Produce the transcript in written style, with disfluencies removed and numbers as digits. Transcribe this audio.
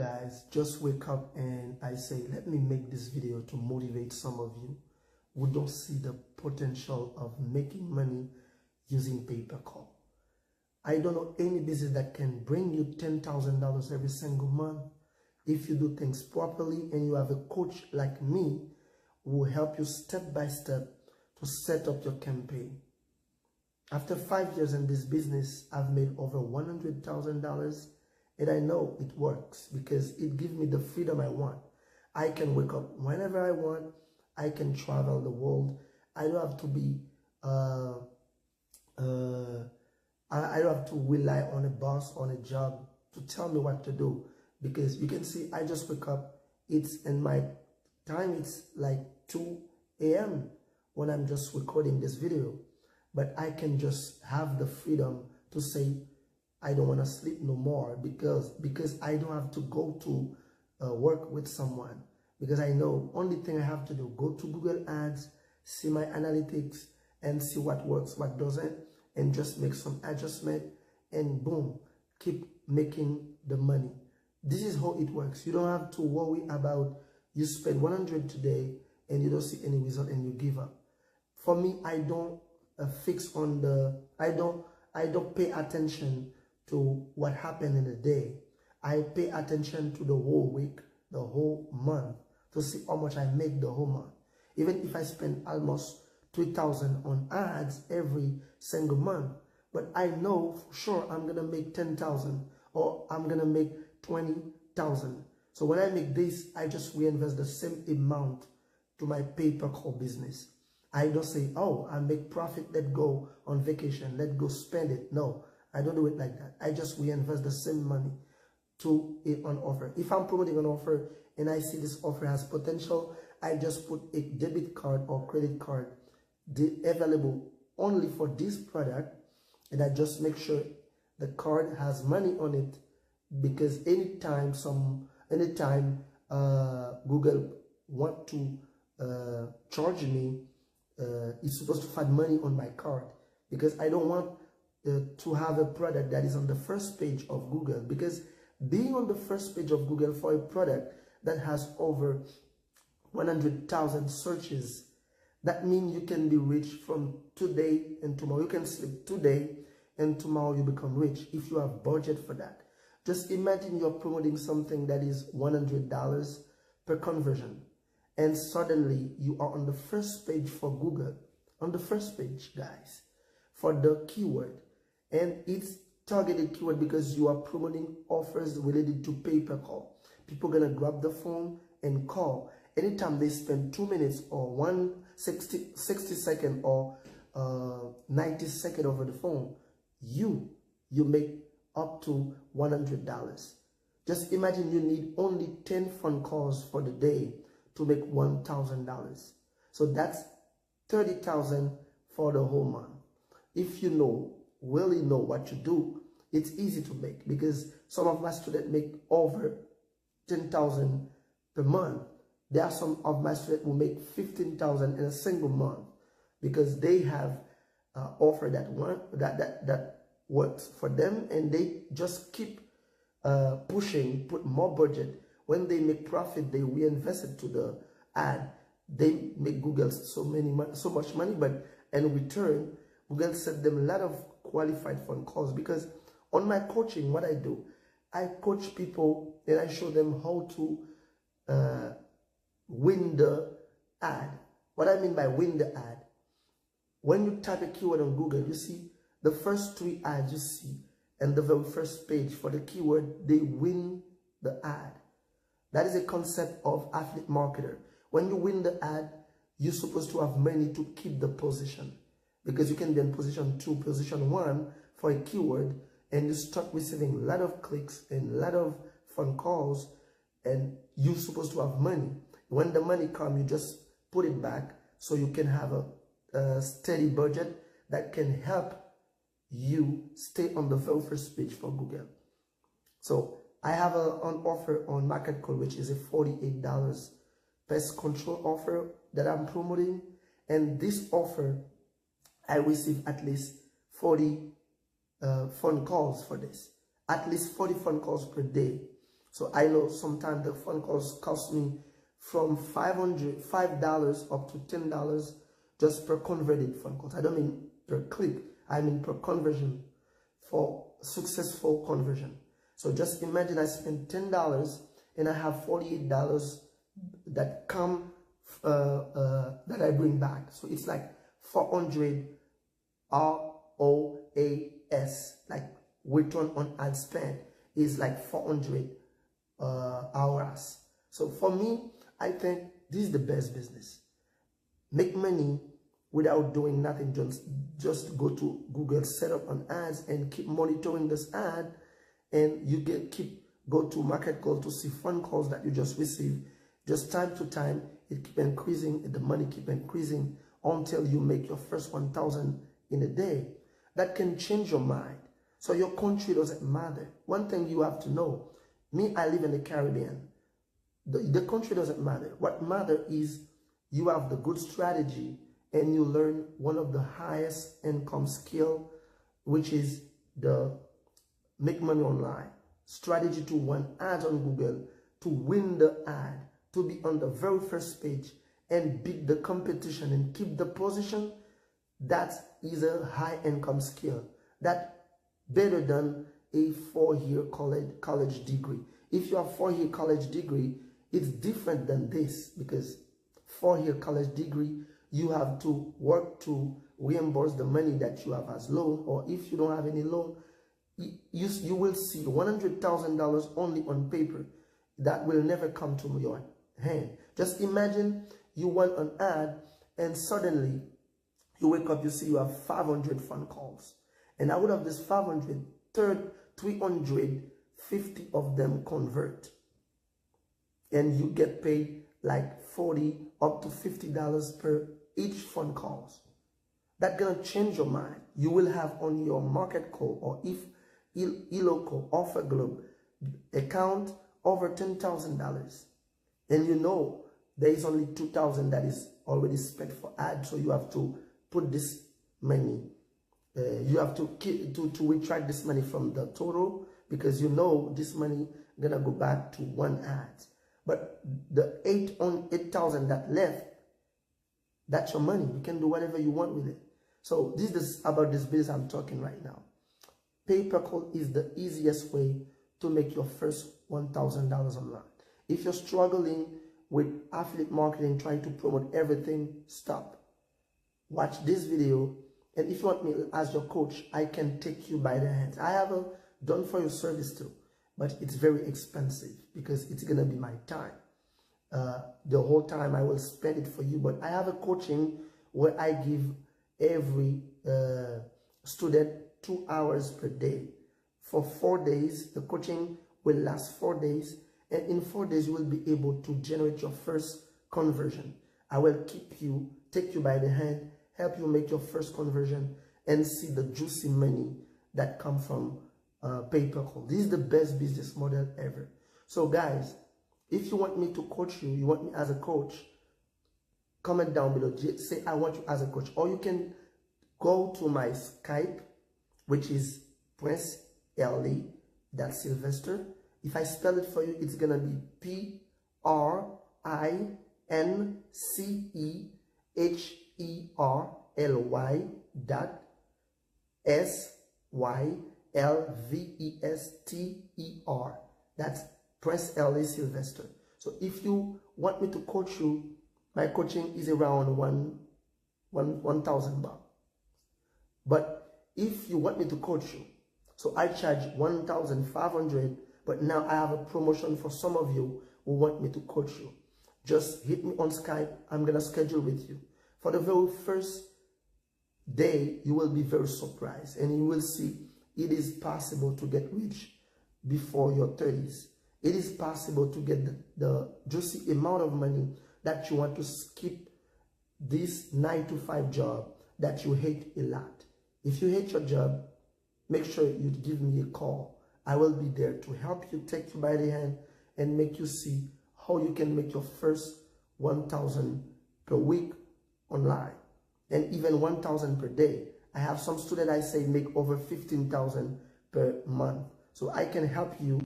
guys, just wake up and I say, let me make this video to motivate some of you who don't see the potential of making money using pay-per-call. I don't know any business that can bring you $10,000 every single month if you do things properly and you have a coach like me who will help you step by step to set up your campaign. After 5 years in this business, I've made over $100,000, and I know it works because it gives me the freedom I want. I can wake up whenever I want. I can travel the world. I don't have to be, I don't have to rely on a boss, on a job to tell me what to do. Because you can see, I just wake up. It's in my time, it's like 2 a.m. when I'm just recording this video. But I can just have the freedom to say, I don't want to sleep no more because I don't have to go to work with someone. Because I know only thing I have to do, go to Google Ads, see my analytics and see what works, what doesn't, and just make some adjustment and boom, keep making the money. This is how it works. You don't have to worry about you spend 100 today and you don't see any result and you give up. For me, I don't fix on the, I don't pay attention to what happened in a day. I pay attention to the whole week, the whole month, to see how much I make the whole month. Even if I spend almost $3,000 on ads every single month, but I know for sure I'm gonna make 10,000 or I'm gonna make 20,000. So when I make this, I just reinvest the same amount to my pay-per-call business. I don't say, oh, I make profit, let's go on vacation, let's go spend it. No, I don't do it like that. I just reinvest the same money to an offer. If I'm promoting an offer and I see this offer has potential, I just put a debit card or credit card available only for this product, and I just make sure the card has money on it, because anytime Google want to charge me, it's supposed to add money on my card, because I don't want to have a product that is on the first page of Google. Because being on the first page of Google for a product that has over 100,000 searches, that means you can be rich from today and tomorrow. You can sleep today and tomorrow you become rich if you have budget for that. Just imagine you're promoting something that is $100 per conversion, and suddenly you are on the first page for Google, on the first page, guys, for the keyword. And it's targeted keyword because you are promoting offers related to pay-per-call. People are going to grab the phone and call. Anytime they spend 2 minutes or 60 seconds or 90 seconds over the phone, you make up to $100. Just imagine you need only 10 phone calls for the day to make $1,000. So that's 30,000 for the whole month. If you really know what you do, it's easy to make, because some of my students make over 10,000 per month. There are some of my students who make 15,000 in a single month because they have offer that works for them, and they just keep pushing, put more budget. When they make profit, they reinvest it to the ad. They make Google so much money, but in return, Google sent them a lot of qualified phone calls. Because on my coaching, what I do, I coach people and I show them how to win the ad. What I mean by win the ad, when you type a keyword on Google, you see the first 3 ads you see, and the very first page for the keyword, they win the ad. That is a concept of affiliate marketer. When you win the ad, you're supposed to have money to keep the position, because you can be in position 2, position 1 for a keyword, and you start receiving a lot of clicks and a lot of phone calls, and you're supposed to have money. When the money comes, you just put it back so you can have a steady budget that can help you stay on the very first page for Google. So I have an offer on Market Call, which is a $48 pest control offer that I'm promoting. And this offer, I receive at least 40 phone calls for this. At least 40 phone calls per day. So I know sometimes the phone calls cost me from $5 up to $10 just per converted phone calls. I don't mean per click, I mean per conversion, for successful conversion. So just imagine I spend $10 and I have $48 that come that I bring back. So it's like 400 ROAS, like return on ad spend is like 400 hours. So for me, I think this is the best business. Make money without doing nothing. Just go to Google, set up an ads and keep monitoring this ad, and you go to market call to see phone calls that you just receive. Just time to time, it keep increasing, the money keep increasing until you make your first 1,000 in a day. That can change your mind. So your country doesn't matter. One thing you have to know, me, I live in the Caribbean. The country doesn't matter. What matters is you have the good strategy and you learn one of the highest income skill, which is the make money online. Strategy to run ads on Google, to win the ad, to be on the very first page and beat the competition and keep the position. That is a high income skill. That better than a 4-year college degree. If you have 4-year college degree, it's different than this, because 4-year college degree, you have to work to reimburse the money that you have as loan, or if you don't have any loan, you will see $100,000 only on paper. That will never come to your hand. Just imagine you want an ad and suddenly you wake up, you see you have 500 phone calls. And out of this 500, 350 of them convert. And you get paid like $40 up to $50 per each phone calls. That's gonna change your mind. You will have on your market call, or if eLocal, Offer Globe account, over $10,000. And you know there is only $2,000 that is already spent for ads, so you have to put this money. You have to retract this money from the total, because you know this money gonna go back to one ad. But the 8,000 that left, that's your money. You can do whatever you want with it. So this is about this business I'm talking right now. Pay-per-call is the easiest way to make your first $1,000 online. If you're struggling with affiliate marketing, trying to promote everything, stop. Watch this video, and if you want me as your coach, I can take you by the hands. I have a done-for-you service too, but it's very expensive because it's gonna be my time. The whole time I will spend it for you, but I have a coaching where I give every student 2 hours per day. For 4 days, the coaching will last 4 days, and in 4 days you will be able to generate your first conversion. I will take you by the hand, help you make your first conversion, and see the juicy money that comes from pay-per-call. This is the best business model ever. So guys, if you want me to coach you, you want me as a coach, comment down below, say I want you as a coach, or you can go to my Skype, which is princeherly.sylvester. If I spell it for you, it's gonna be PRINCEHERLY.SYLVESTER. That's Prince Herly Sylvester. So if you want me to coach you, my coaching is around $1,000. But if you want me to coach you, so I charge $1,500, but now I have a promotion for some of you who want me to coach you. Just hit me on Skype. I'm gonna schedule with you. For the very first day, you will be very surprised, and you will see it is possible to get rich before your 30s. It is possible to get the juicy amount of money that you want to skip this 9-to-5 job that you hate a lot. If you hate your job, make sure you give me a call. I will be there to help you, take you by the hand, and make you see how you can make your first 1,000 per week online, and even 1,000 per day. I have some students I say make over 15,000 per month. So I can help you